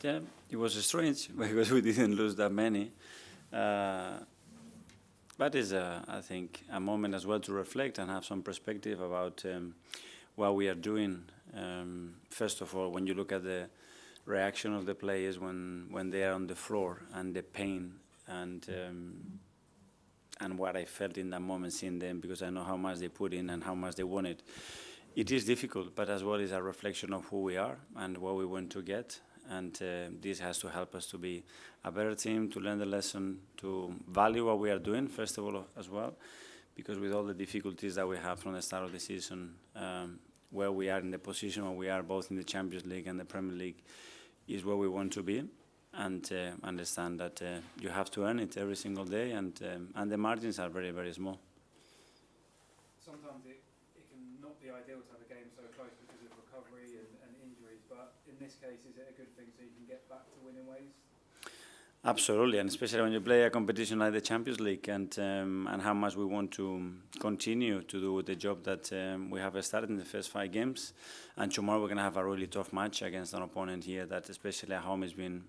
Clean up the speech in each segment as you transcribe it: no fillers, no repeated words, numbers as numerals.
Yeah, it was strange because we didn't lose that many. Uh, but it's, I think, a moment as well to reflect and have some perspective about what we are doing. First of all, when you look at the reaction of the players when they are on the floor and the pain and what I felt in that moment seeing them, because I know how much they put in and how much they want it. It is difficult, but as well is a reflection of who we are and what we want to get. And this has to help us to be a better team, to learn the lesson, to value what we are doing, first of all, as well, because with all the difficulties that we have from the start of the season, where we are in the position where we are, both in the Champions League and the Premier League, is where we want to be, and understand that you have to earn it every single day, and the margins are very, very small. Sometimes it can not be ideal to have a game so close because of recovery and injuries, but in this case, is it a good thing so you can get back to winning ways? Absolutely, and especially when you play a competition like the Champions League, and how much we want to continue to do the job that we have started in the first 5 games. And tomorrow we're going to have a really tough match against an opponent here that, especially at home, has been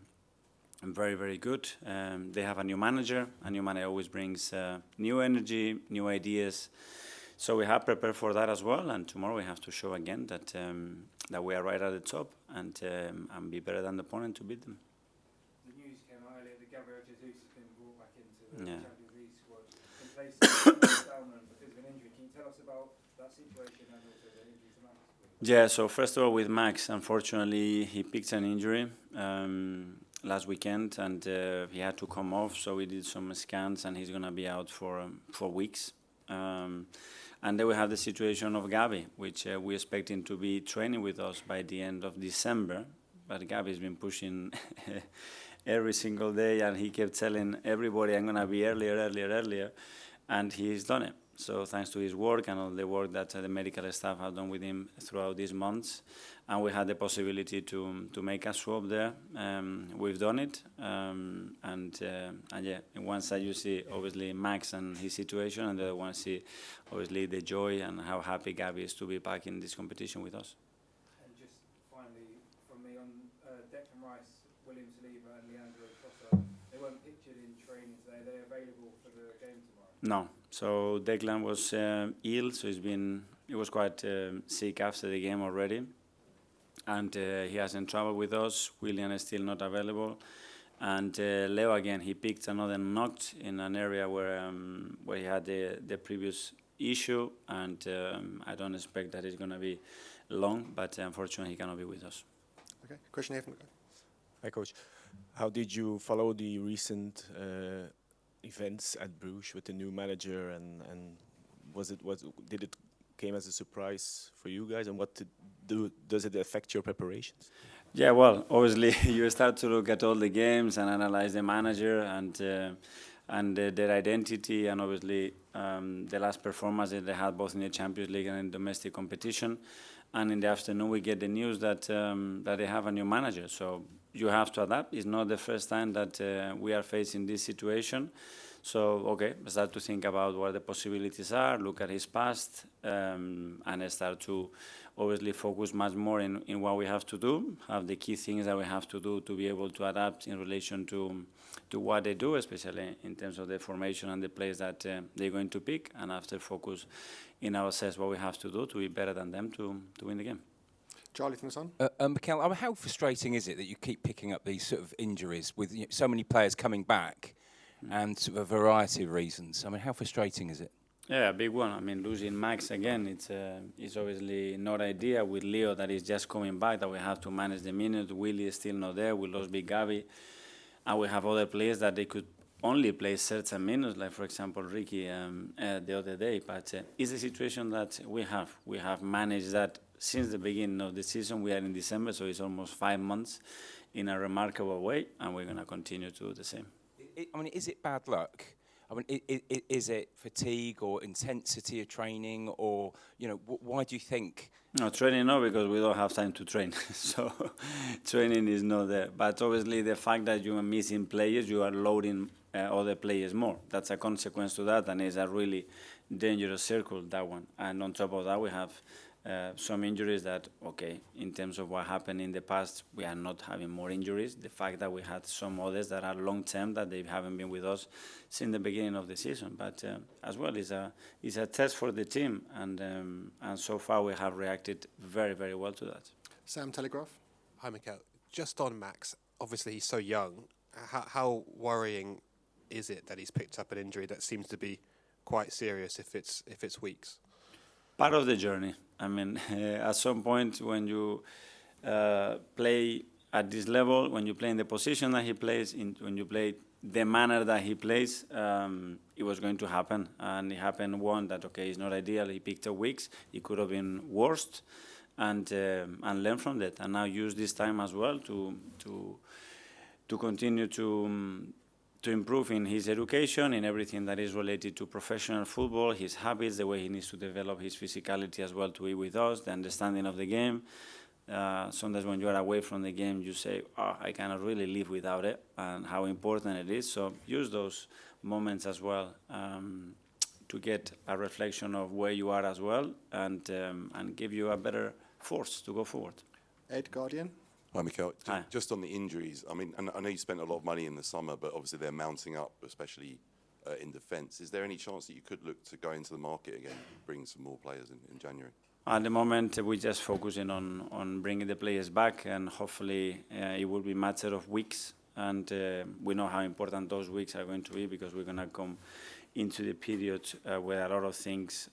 very, very good. They have a new manager. A new manager always brings new energy, new ideas. So we have prepared for that as well, and tomorrow we have to show again that that we are right at the top and be better than the opponent to beat them. The news came out earlier that Gabriel Jesus has been brought back into the Champions League squad in place of down because of an injury. Can you tell us about that situation and also the injury to Max? Yeah, so first of all with Max, unfortunately he picked an injury last weekend, and he had to come off, so we did some scans and he's going to be out for weeks. And then we have the situation of Gabi, which we expect him to be training with us by the end of December. But Gabi's been pushing every single day, and he kept telling everybody, I'm going to be earlier, and he's done it. So thanks to his work and all the work that the medical staff have done with him throughout these months, and we had the possibility to make a swap there. We've done it, and yeah, in one side you see obviously Max and his situation, and the other one see obviously the joy and how happy Gabi is to be back in this competition with us. And just finally from me on Declan Rice, William Saliba and Leonardo Trossard, they weren't pictured in training today. Are they available for the game tomorrow? No. So Declan was ill, so he was quite sick after the game already, and he hasn't traveled with us. William is still not available, and Leo again, he picked another knock in an area where he had the previous issue, and I don't expect that it's going to be long, but unfortunately he cannot be with us. Okay, question here from the guy. Hi, Coach. How did you follow the recent events at Bruges with the new manager, and did it came as a surprise for you guys, and does it affect your preparations? Yeah, well, obviously you start to look at all the games and analyze the manager and their identity, and obviously the last performance that they had both in the Champions League and in domestic competition. And in the afternoon we get the news that that they have a new manager. So you have to adapt. It's not the first time that we are facing this situation. So, okay, start to think about what the possibilities are, look at his past, and start to obviously focus much more in what we have to do, have the key things that we have to do to be able to adapt in relation to what they do, especially in terms of the formation and the players that they're going to pick, and after focus in ourselves what we have to do to be better than them to win the game. Charlie from the Sun. Mikel, how frustrating is it that you keep picking up these sort of injuries with so many players coming back and sort of a variety of reasons? I mean, how frustrating is it? Yeah, a big one. I mean, losing Max again, it's obviously not ideal. With Leo that is just coming back, that we have to manage the minutes. Willie is still not there. We lost Big Gabi. And we have other players that they could only play certain minutes, like, for example, Ricky the other day. But it's a situation that we have. We have managed that since the beginning of the season. We are in December, so it's almost 5 months in a remarkable way, and we're going to continue to do the same. I mean, is it bad luck? I mean, is it fatigue or intensity of training, or, you know, why do you think? No, training no, because we don't have time to train. So training is not there. But obviously the fact that you are missing players, you are loading other players more. That's a consequence to that, and it's a really dangerous circle, that one. And on top of that, we have some injuries that, okay, in terms of what happened in the past, we are not having more injuries. The fact that we had some others that are long-term, that they haven't been with us since the beginning of the season. But as well, it's a test for the team, and so far we have reacted very, very well to that. Sam, Telegraph. Hi, Mikel. Just on Max, obviously he's so young. How worrying is it that he's picked up an injury that seems to be quite serious if it's weeks? Part of the journey. I mean, at some point when you play at this level, when you play in the position that he plays, when you play the manner that he plays, it was going to happen. And it happened one that, okay, it's not ideal. He picked up weeks. It could have been worse, and learn from that. And now use this time as well to continue to improve in his education, in everything that is related to professional football, his habits, the way he needs to develop his physicality as well to be with us, the understanding of the game. Sometimes when you are away from the game, you say, oh, I cannot really live without it, and how important it is. So use those moments as well to get a reflection of where you are as well, and give you a better force to go forward. Ed, Guardian. Hi, Mikel. Hi. Just on the injuries, I mean, and I know you spent a lot of money in the summer, but obviously they're mounting up, especially in defence. Is there any chance that you could look to go into the market again, bring some more players in January? At the moment, we're just focusing on bringing the players back, and hopefully it will be a matter of weeks. And we know how important those weeks are going to be, because we're going to come into the period where a lot of things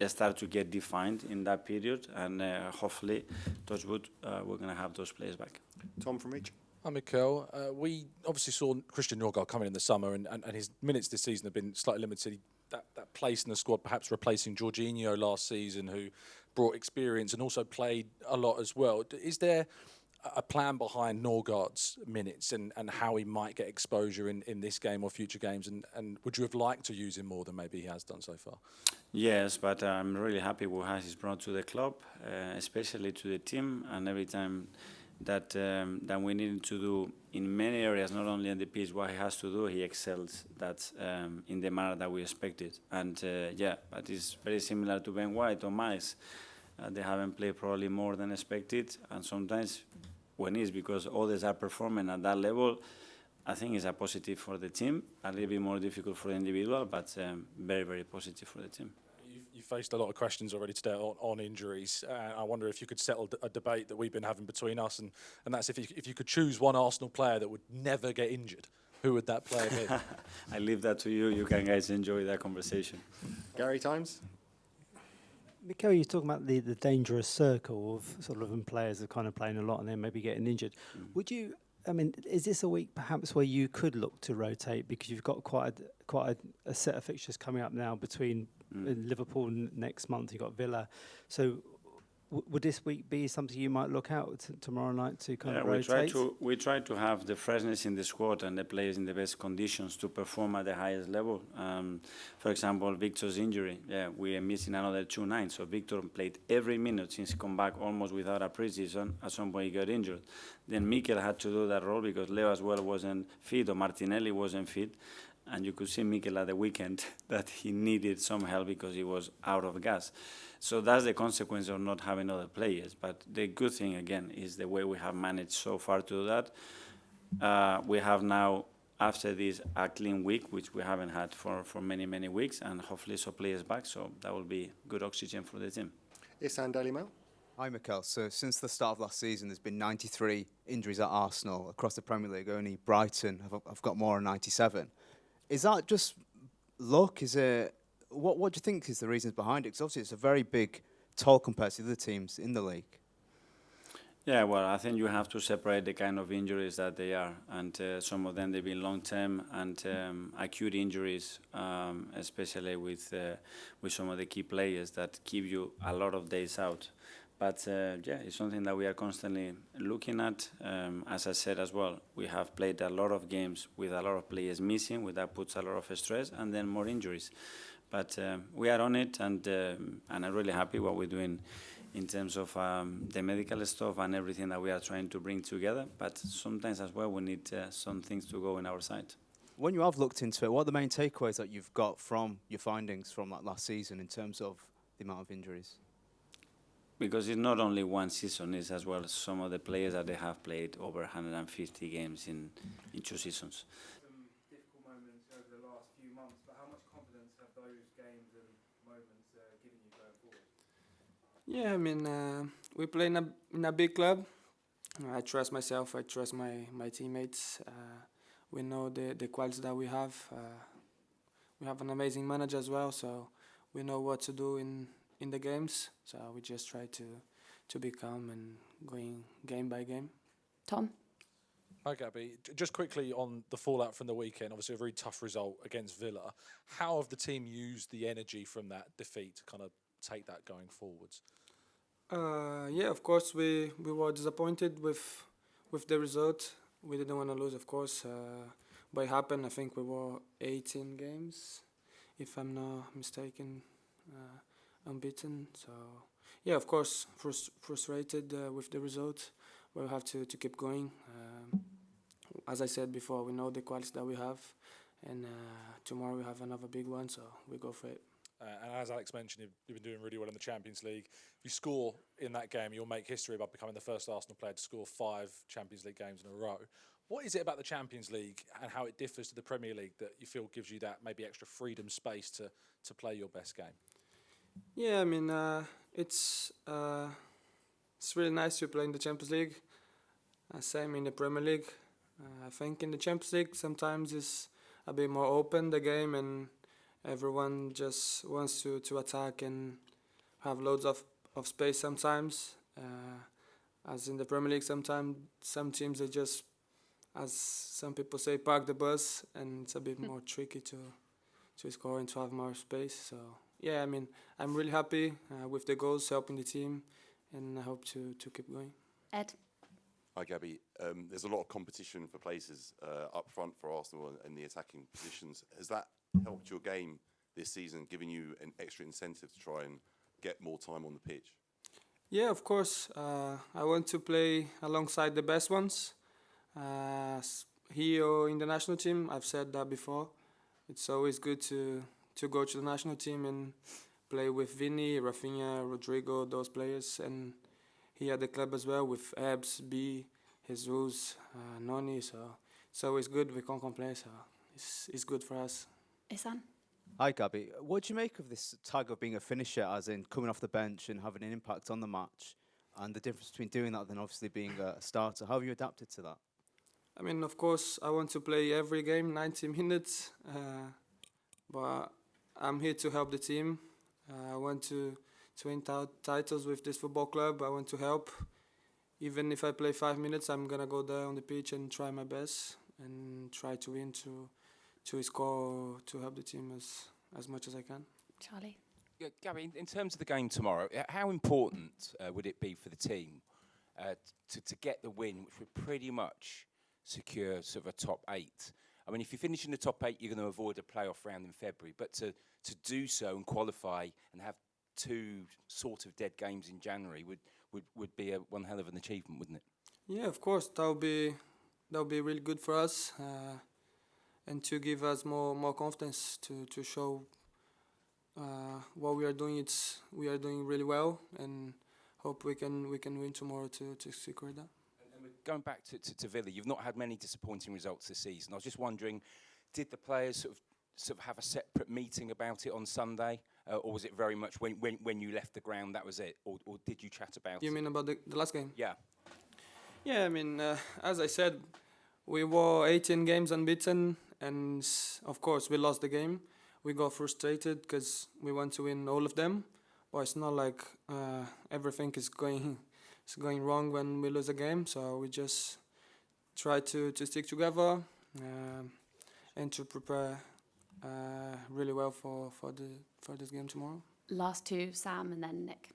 start to get defined in that period, and hopefully, touch wood, we're going to have those players back. Tom from Reach. Hi, Mikel. We obviously saw Christian Norgard coming in the summer, and his minutes this season have been slightly limited. That place in the squad, perhaps replacing Jorginho last season, who brought experience and also played a lot as well. Is there a plan behind Norgard's minutes and how he might get exposure in this game or future games? And would you have liked to use him more than maybe he has done so far? Yes, but I'm really happy with what he's brought to the club, especially to the team, and every time that we needed to do in many areas, not only on the pitch, what he has to do, he excels that in the manner that we expected. And but it's very similar to Ben White or Miles. They haven't played probably more than expected, and sometimes when it's because others are performing at that level, I think it's a positive for the team, a little bit more difficult for the individual, but very, very positive for the team. You faced a lot of questions already today on injuries. I wonder if you could settle a debate that we've been having between us, and that's if you could choose one Arsenal player that would never get injured, who would that player be? I leave that to you. You can guys enjoy that conversation. Gary Times. Mikel, you're talking about the dangerous circle of sort of players are kind of playing a lot and then maybe getting injured. Would you? I mean, is this a week perhaps where you could look to rotate, because you've got quite a set of fixtures coming up now between Liverpool next month? You've got Villa, so would this week be something you might look out tomorrow night to kind of rotate? We try to have the freshness in the squad and the players in the best conditions to perform at the highest level. For example, Victor's injury, we are missing another 2 nights. So Victor played every minute since come back, almost without a preseason. At some point he got injured. Then Mikel had to do that role because Leo as well wasn't fit, or Martinelli wasn't fit. And you could see Mikel at the weekend that he needed some help because he was out of gas. So that's the consequence of not having other players. But the good thing, again, is the way we have managed so far to do that. We have now, after this, a clean week, which we haven't had for many, many weeks, and hopefully some players back. So that will be good oxygen for the team. Isan, Daily Mail. Hi, Mikel. So since the start of last season, there's been 93 injuries at Arsenal. Across the Premier League, only Brighton have got more than 97. Is that just luck? Is it what do you think is the reasons behind it? Because obviously it's a very big toll compared to the other teams in the league. Yeah, well, I think you have to separate the kind of injuries that they are, and some of them they've been long-term and acute injuries, especially with some of the key players that keep you a lot of days out. But it's something that we are constantly looking at. As I said as well, we have played a lot of games with a lot of players missing, that puts a lot of stress, and then more injuries. But we are on it, and I'm really happy what we're doing in terms of the medical stuff and everything that we are trying to bring together. But sometimes as well, we need some things to go in our side. When you have looked into it, what are the main takeaways that you've got from your findings from that last season in terms of the amount of injuries? Because it's not only one season, it's as well some of the players that they have played over 150 games in 2 seasons. Some difficult moments over the last few months, but how much confidence have those games and moments given you going forward? Yeah, I mean, we play in a big club. I trust myself. I trust my teammates. We know the qualities that we have. We have an amazing manager as well, so we know what to do in the games. So we just try to be calm and going game by game. Tom? Hi, Gabby. Just quickly on the fallout from the weekend, obviously a very tough result against Villa. How have the team used the energy from that defeat to kind of take that going forwards? Yeah, of course, we were disappointed with the result. We didn't want to lose, of course. But it happened. I think we were 18 games, if I'm not mistaken, unbeaten. So, yeah, of course, frustrated with the result. We'll have to keep going. As I said before, we know the qualities that we have. And tomorrow we have another big one, so we go for it. And as Alex mentioned, you've been doing really well in the Champions League. If you score in that game, you'll make history by becoming the first Arsenal player to score 5 Champions League games in a row. What is it about the Champions League and how it differs to the Premier League that you feel gives you that maybe extra freedom, space to play your best game? Yeah, I mean, it's really nice to play in the Champions League. Same in the Premier League. I think in the Champions League sometimes it's a bit more open, the game, and everyone just wants to attack and have loads of space sometimes. As in the Premier League, sometimes some teams, they just, as some people say, park the bus, and it's a bit more tricky to score and to have more space. So, yeah, I mean, I'm really happy with the goals, helping the team, and I hope to keep going. Ed? Hi, Gabby. There's a lot of competition for places up front for Arsenal in the attacking positions. Has that helped your game this season, giving you an extra incentive to try and get more time on the pitch? Yeah, of course. I want to play alongside the best ones. Here or in the national team, I've said that before. It's always good to go to the national team and play with Vinny, Rafinha, Rodrigo, those players. And here at the club as well with Ebbs, B, Jesus, Noni. So it's always good. We can't complain. So it's good for us. Isan? Hi, Gabby. What do you make of this tag of being a finisher, as in coming off the bench and having an impact on the match, and the difference between doing that and obviously being a starter? How have you adapted to that? I mean, of course, I want to play every game, 90 minutes, but I'm here to help the team. I want to win titles with this football club. I want to help. Even if I play 5 minutes, I'm going to go there on the pitch and try my best and try to win, to score, to help the team as much as I can. Charlie? Yeah, Gabby, in terms of the game tomorrow, how important would it be for the team to get the win, which would pretty much secure sort of a top 8? I mean, if you finish in the top 8, you're going to avoid a playoff round in February. But to do so and qualify and have 2 sort of dead games in January would be one hell of an achievement, wouldn't it? Yeah, of course. That'll be really good for us. And to give us more confidence to show what we are doing. We are doing really well, and hope we can win tomorrow to secure that. And we're going back to Villa, you've not had many disappointing results this season. I was just wondering, did the players sort of have a separate meeting about it on Sunday, or was it very much when you left the ground that was it, or did you chat about it? You mean about the last game? Yeah. Yeah, I mean, as I said, we were 18 games unbeaten. And of course, we lost the game. We got frustrated because we want to win all of them. But it's not like everything is going wrong when we lose a game. So we just try to stick together and to prepare really well for this game tomorrow. Last 2, Sam and then Nick.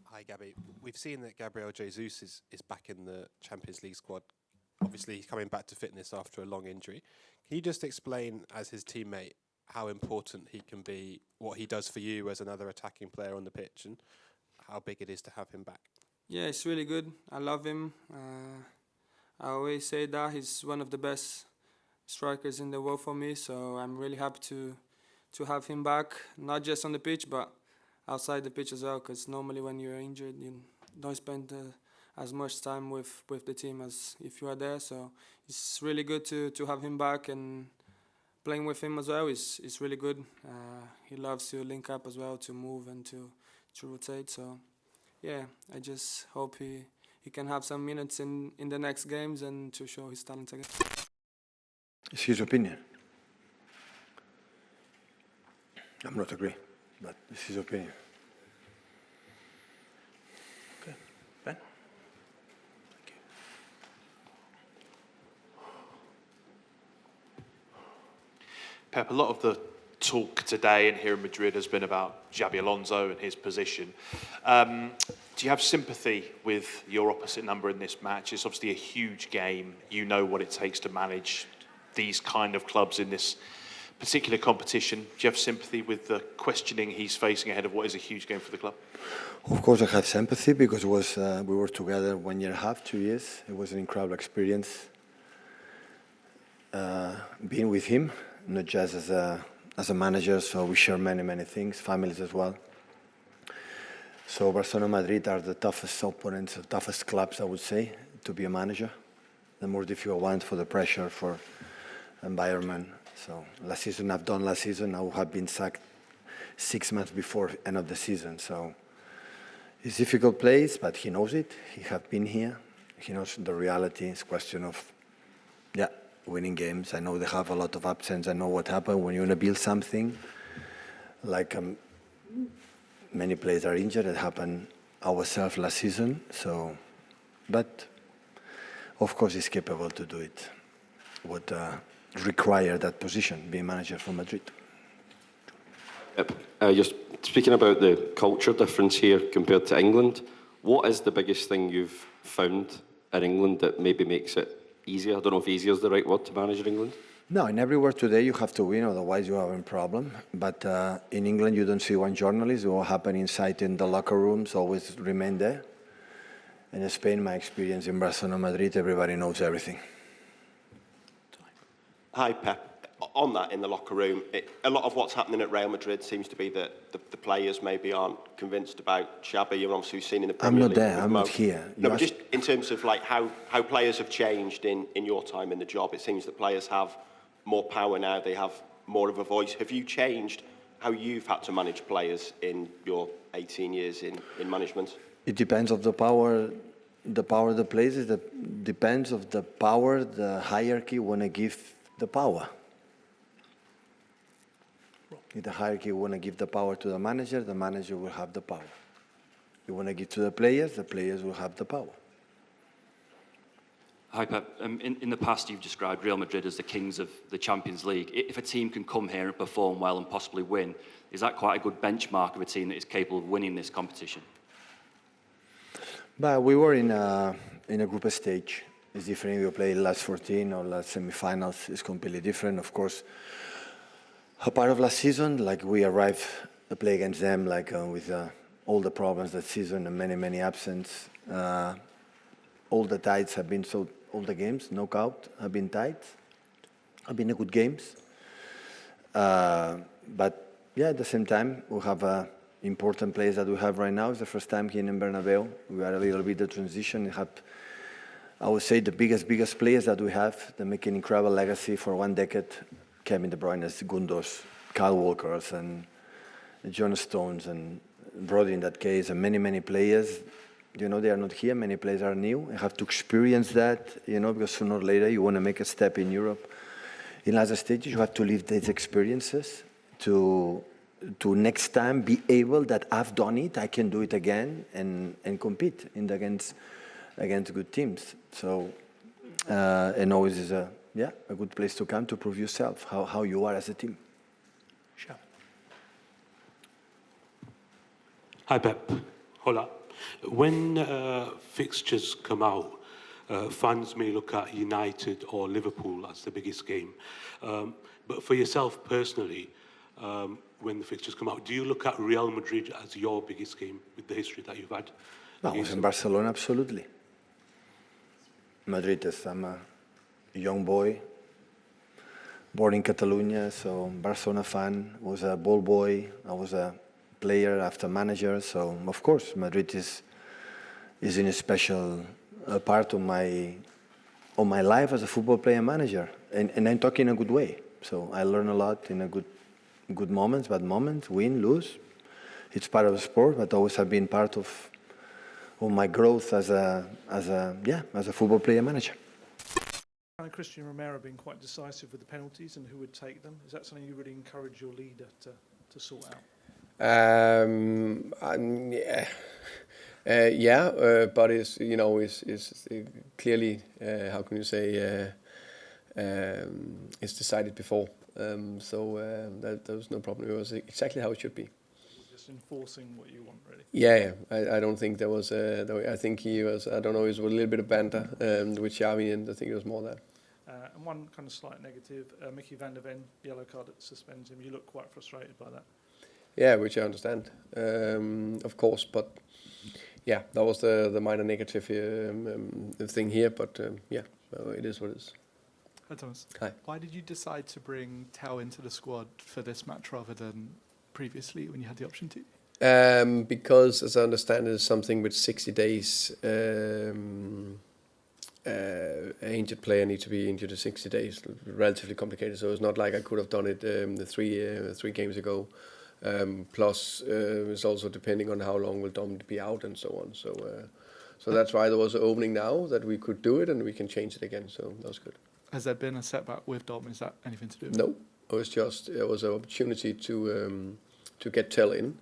Hi, Gabby. We've seen that Gabriel Jesus is back in the Champions League squad. Obviously, he's coming back to fitness after a long injury. Can you just explain, as his teammate, how important he can be, what he does for you as another attacking player on the pitch, and how big it is to have him back? Yeah, it's really good. I love him. I always say that he's one of the best strikers in the world for me, so I'm really happy to have him back, not just on the pitch, but outside the pitch as well, because normally when you're injured, you don't spend as much time with the team as if you are there. So it's really good to have him back, and playing with him as well is really good. He loves to link up as well, to move and to rotate. So yeah, I just hope he can have some minutes in the next games and to show his talent again. It's his opinion. I'm not agree, but it's his opinion. Okay, Ben? Thank you. Pep, a lot of the talk today and here in Madrid has been about Xabi Alonso and his position. Do you have sympathy with your opposite number in this match? It's obviously a huge game. You know what it takes to manage these kind of clubs in this particular competition. Do you have sympathy with the questioning he's facing ahead of what is a huge game for the club? Of course I have sympathy, because it was, we were together 1 year and a half, 2 years. It was an incredible experience being with him, not just as a manager, so we share many things, families as well. So Barcelona and Madrid are the toughest opponents, the toughest clubs, I would say, to be a manager. The more difficult ones for the pressure, for environment. So last season, I've done last season, I would have been sacked 6 months before end of the season. So it's a difficult place, but he knows it. He has been here. He knows the reality. It's a question of, winning games. I know they have a lot of absence. I know what happened when you want to build something. Like many players are injured. It happened ourselves last season. So, but of course he's capable to do it. What require that position, being manager for Madrid. You're speaking about the culture difference here compared to England. What is the biggest thing you've found in England that maybe makes it easier? I don't know if easier is the right word to manage in England. No, in everywhere today you have to win, otherwise you have a problem. But in England you don't see one journalist. What happens inside in the locker rooms always remain there. In Spain, my experience in Barcelona, Madrid, everybody knows everything. Hi, Pep. On that, in the locker room, a lot of what's happening at Real Madrid seems to be that the players maybe aren't convinced about Xabi. You're obviously seen in the Premier League. I'm not there. I'm not here. No, but just in terms of like how players have changed in your time in the job, it seems that players have more power now. They have more of a voice. Have you changed how you've had to manage players in your 18 years in management? It depends of the power. The power of the players depends of the power the hierarchy want to give the power. If the hierarchy want to give the power to the manager will have the power. You want to give to the players will have the power. Hi, Pep. In the past, you've described Real Madrid as the kings of the Champions League. If a team can come here and perform well and possibly win, is that quite a good benchmark of a team that is capable of winning this competition? But we were in a group stage. It's different if you play last 14 or last semi-finals. It's completely different, of course. A part of last season, like we arrived to play against them, like with all the problems that season and many absence. All the ties have been all the games, knockout, have been tight. Have been good games. But yeah, at the same time, we have important players that we have right now. It's the first time here in Bernabeu. We are a little bit the transition. We have, I would say, the biggest players that we have. They make an incredible legacy for 1 decade. Kevin De Bruyne, Gundogan, Kyle Walkers, and John Stones, and Rodri in that case, and many players. They are not here. Many players are new. You have to experience that, because sooner or later you want to make a step in Europe. In other stages, you have to live these experiences to next time be able that I've done it, I can do it again and compete against good teams. So, and always is a good place to come to prove yourself, how you are as a team. Sure. Hi, Pep. Hola. When fixtures come out, fans may look at United or Liverpool as the biggest game. But for yourself personally, when the fixtures come out, do you look at Real Madrid as your biggest game with the history that you've had? No, I was in Barcelona, absolutely. Madrid is, I'm a young boy, born in Catalonia, so Barcelona fan, was a ball boy. I was player after manager. So of course, Madrid is in a special part of my life as a football player manager, and I'm talking in a good way. So I learn a lot in a good moments, bad moments, win, lose. It's part of the sport, but always have been part of my growth as a football player manager. And Christian Romero being quite decisive with the penalties and who would take them. Is that something you really encourage your leader to sort out? But it's clearly how can you say it's decided before, there was no problem. It was exactly how it should be. Just enforcing what you want, really. Yeah. I don't think there was. I think he was. I don't know. It was a little bit of banter with Xavi, and I think it was more that. And one kind of slight negative, Mickey van der Ven, yellow card that suspends him. You look quite frustrated by that. Yeah, which I understand, of course, but yeah, that was the minor negative thing here. But it is what it is. Hi Thomas. Hi. Why did you decide to bring Tao into the squad for this match rather than previously when you had the option to? Because, as I understand, it is something with 60 days. An injured player needs to be injured in 60 days. Relatively complicated, so it's not like I could have done it the three games ago. Plus, it's also depending on how long will Dom be out and so on. So that's why there was an opening now that we could do it and we can change it again. So that was good. Has there been a setback with Dom? Is that anything to do with No, it was an opportunity to get Tell in,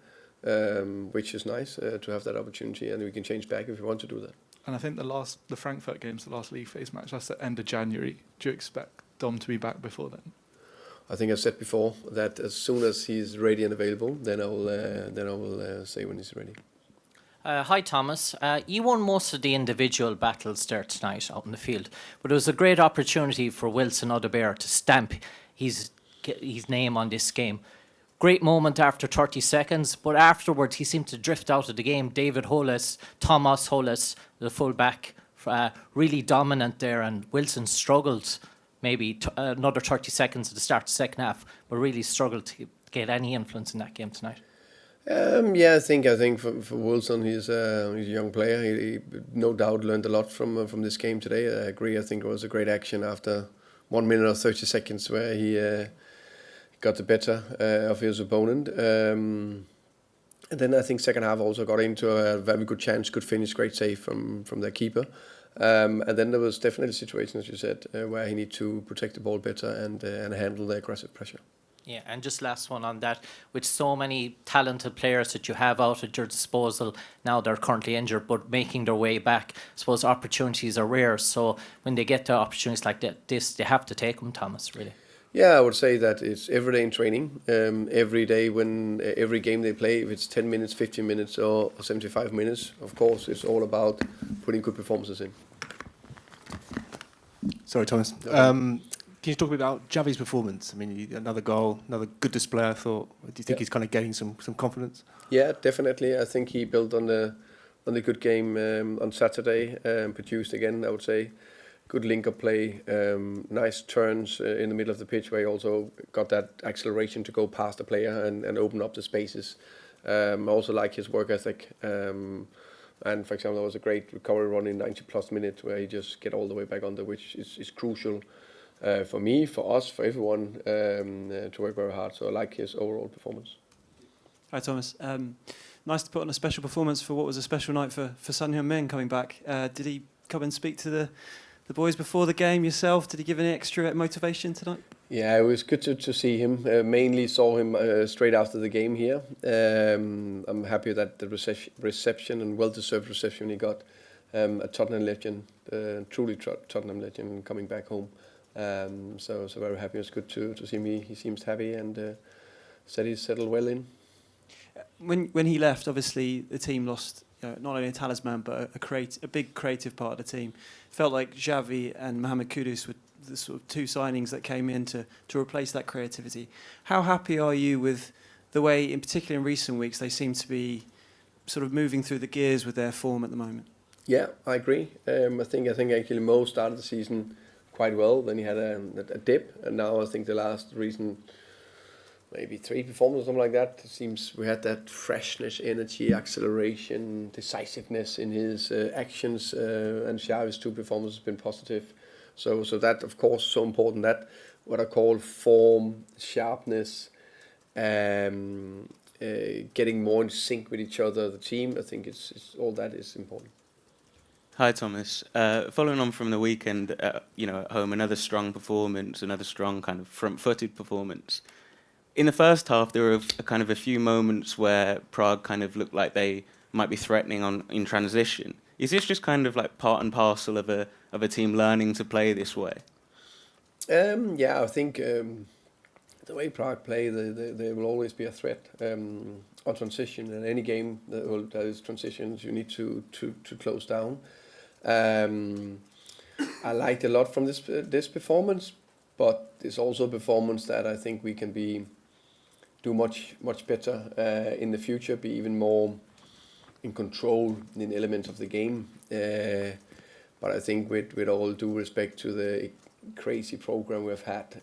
which is nice to have that opportunity, and we can change back if we want to do that. And I think the Frankfurt game's the last league phase match. That's the end of January. Do you expect Dom to be back before then? I think I've said before that as soon as he's ready and available, then I will say when he's ready. Hi Thomas. You won most of the individual battles there tonight out in the field, but it was a great opportunity for Wilson Odobert to stamp his name on this game. Great moment after 30 seconds, but afterwards he seemed to drift out of the game. David Hollis, Thomas Hollis, the full-back, really dominant there, and Wilson struggled maybe another 30 seconds at the start of the second half, but really struggled to get any influence in that game tonight. I think for Wilson, he's a young player. He no doubt learned a lot from this game today. I agree. I think it was a great action after 1 minute or 30 seconds where he got the better of his opponent. And then I think second half also got into a very good chance, good finish, great save from their keeper. And then there was definitely situations, as you said, where he need to protect the ball better and handle the aggressive pressure. Yeah, and just last one on that, with so many talented players that you have out at your disposal, now they're currently injured, but making their way back, I suppose opportunities are rare. So when they get to opportunities like this, they have to take them, Thomas, really. Yeah, I would say that it's every day in training, every day when every game they play, if it's 10 minutes, 15 minutes or 75 minutes, of course, it's all about putting good performances in. Sorry, Thomas. Can you talk a bit about Xavi's performance? I mean, another goal, another good display, I thought. Do you think he's kind of gaining some confidence? Yeah, definitely. I think he built on the good game on Saturday, produced again, I would say. Good link-up play, nice turns in the middle of the pitch where he also got that acceleration to go past the player and open up the spaces. I also like his work ethic. And for example, there was a great recovery run in 90-plus minutes where he just get all the way back under, which is crucial for me, for us, for everyone to work very hard. So I like his overall performance. Hi, Thomas. Nice to put on a special performance for what was a special night for Son Heung-min coming back. Did he come and speak to the boys before the game yourself? Did he give any extra motivation tonight? Yeah, it was good to see him. Mainly saw him straight after the game here. I'm happy that the reception and well-deserved reception he got. A Tottenham legend, truly Tottenham legend, coming back home. So very happy. It's good to see me. He seems happy and said he's settled well in. When he left, obviously the team lost not only a talisman but a big creative part of the team. Felt like Xavi and Mohamed Kudus were the sort of two signings that came in to replace that creativity. How happy are you with the way, in particular in recent weeks, they seem to be sort of moving through the gears with their form at the moment? Yeah, I agree. I think actually Mo started the season quite well. Then he had a dip, and now I think the last recent maybe 3 performances, something like that. It seems we had that freshness, energy, acceleration, decisiveness in his actions, and Xavi's 2 performances have been positive. So that, of course, so important. That what I call form, sharpness, getting more in sync with each other, the team. I think it's all that is important. Hi, Thomas. Following on from the weekend, at home, another strong performance, another strong kind of front-footed performance. In the first half, there were a few moments where Prague kind of looked like they might be threatening in transition. Is this just kind of like part and parcel of a team learning to play this way? Yeah, I think the way Prague play, there will always be a threat on transition. In any game that is transitions, you need to close down. I liked a lot from this performance, but it's also a performance that I think we can do much better in the future, be even more in control in elements of the game. But I think with all due respect to the crazy program we've had,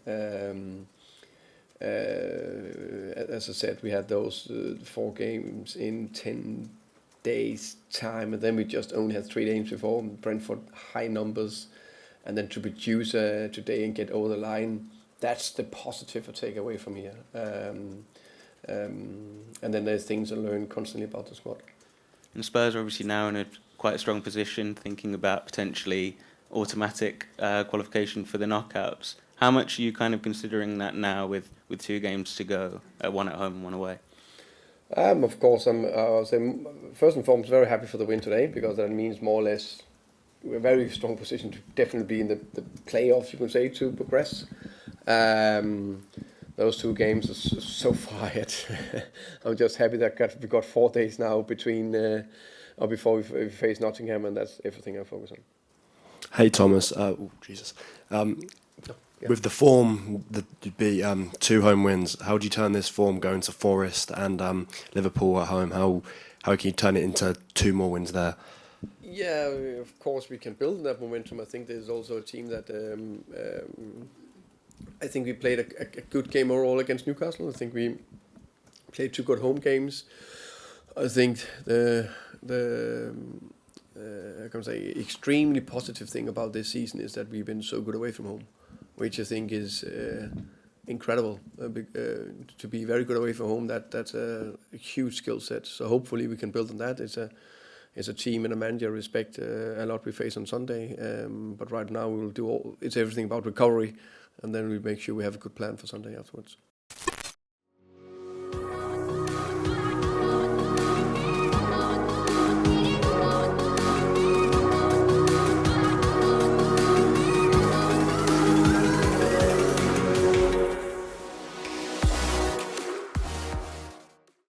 as I said, we had those 4 games in 10 days time, and then we just only had 3 games before. Brentford, high numbers, and then to produce today and get over the line, that's the positive I take away from here. And then there's things I learn constantly about the squad. And Spurs are obviously now in quite a strong position, thinking about potentially automatic qualification for the knockouts. How much are you kind of considering that now with 2 games to go, 1 at home and 1 away? Of course, I'm first and foremost very happy for the win today, because that means more or less we're in a very strong position to definitely be in the playoffs, you can say, to progress. Those 2 games are so far ahead. I'm just happy that we got 4 days now before we face Nottingham, and that's everything I focus on. Hey Thomas, with the form that you'd be 2 home wins, how do you turn this form going to Forest and Liverpool at home? How can you turn it into 2 more wins there? Yeah, of course we can build that momentum. I think there's also a team that I think we played a good game overall against Newcastle. I think we played 2 good home games. I think the I can say extremely positive thing about this season is that we've been so good away from home, which I think is incredible. To be very good away from home, that's a huge skill set. So hopefully we can build on that. It's a team and a manager respect a lot we face on Sunday. But right now we will do it's everything about recovery, and then we make sure we have a good plan for Sunday afterwards.